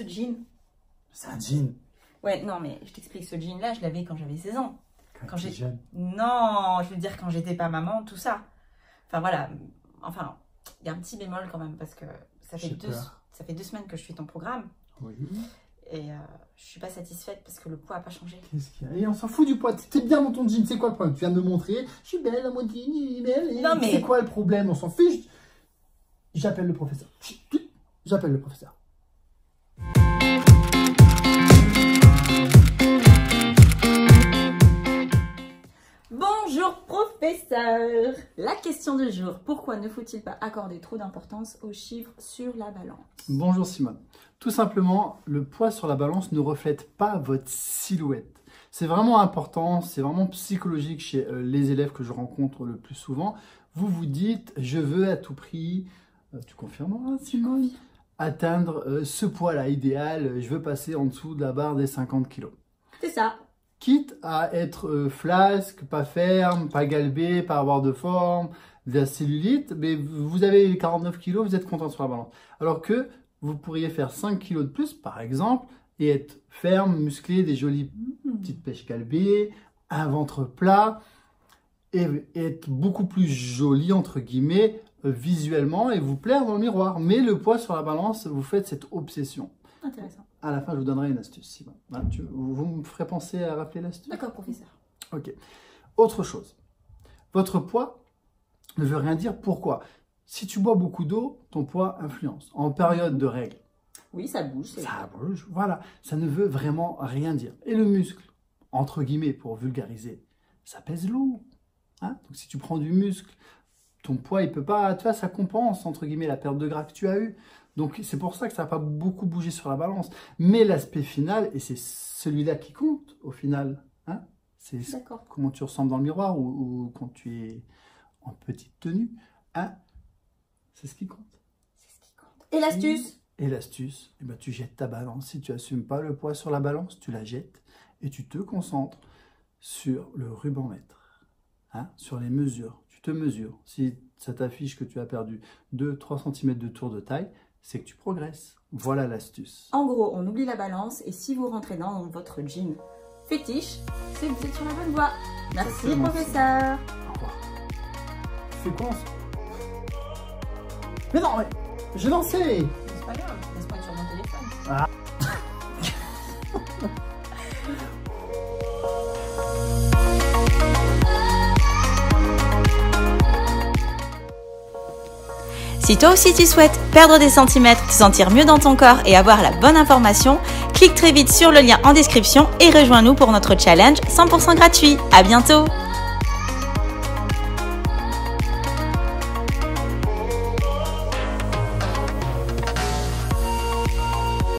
ce jean. C'est un jean. Ouais, non, mais je t'explique, ce jean-là, je l'avais quand j'avais 16 ans. Quand j'étais jeune. Non, je veux dire quand j'étais pas maman, tout ça. Enfin voilà, enfin, il y a un petit bémol quand même parce que ça fait 2 semaines que je suis ton programme. Oui. Et je suis pas satisfaite parce que le poids a pas changé. Qu'est-ce qu'il y a? Et on s'en fout du poids. T'es bien dans ton jean, c'est quoi le problème? Tu viens de me montrer, je suis belle dans mon jean, il est belle. Non mais... C'est quoi le problème? On s'en fiche. J'appelle le professeur. J'appelle le professeur. Bonjour professeur. La question du jour, pourquoi ne faut-il pas accorder trop d'importance aux chiffres sur la balance? Bonjour Simone. Tout simplement, le poids sur la balance ne reflète pas votre silhouette. C'est vraiment important, c'est vraiment psychologique chez les élèves que je rencontre le plus souvent. Vous vous dites, je veux à tout prix, tu confirmeras Simone, atteindre ce poids-là idéal, je veux passer en dessous de la barre des 50 kg. C'est ça. Quitte à être flasque, pas ferme, pas galbé, pas avoir de forme, de la cellulite, mais vous avez 49 kg, vous êtes content sur la balance. Alors que vous pourriez faire 5 kg de plus, par exemple, et être ferme, musclé, des jolies petites pêches galbées, un ventre plat, et être beaucoup plus joli, entre guillemets, visuellement, et vous plaire dans le miroir. Mais le poids sur la balance, vous faites cette obsession. Intéressant. À la fin, je vous donnerai une astuce, Simon. Vous me ferez penser à rappeler l'astuce? D'accord, professeur. Ok. Autre chose. Votre poids ne veut rien dire. Pourquoi? Si tu bois beaucoup d'eau, ton poids influence. En période de règles. Oui, ça bouge. Ça bouge, voilà. Ça ne veut vraiment rien dire. Et le muscle, entre guillemets, pour vulgariser, ça pèse lourd. Hein? Donc si tu prends du muscle, ton poids, il peut pas... Tu vois, ça compense, entre guillemets, la perte de gras que tu as eue. Donc, c'est pour ça que ça n'a pas beaucoup bougé sur la balance. Mais l'aspect final, et c'est celui-là qui compte, au final, hein, c'est comment tu ressembles dans le miroir ou quand tu es en petite tenue, hein, c'est ce qui compte. C'est ce qui compte. Et l'astuce? Et l'astuce, eh ben, tu jettes ta balance. Si tu n'assumes pas le poids sur la balance, tu la jettes et tu te concentres sur le ruban-mètre, hein, sur les mesures. Tu te mesures. Si ça t'affiche que tu as perdu 2-3 cm de tour de taille, c'est que tu progresses. Voilà l'astuce. En gros, on oublie la balance et si vous rentrez dans votre jean fétiche, c'est que vous êtes sur la bonne voie. Merci professeur. Au revoir. C'est quoi ça? Mais non, mais j'ai lancé. C'est pas grave, laisse-moi être sur mon téléphone. Ah. Si toi aussi tu souhaites perdre des centimètres, te sentir mieux dans ton corps et avoir la bonne information, clique très vite sur le lien en description et rejoins-nous pour notre challenge 100% gratuit. À bientôt!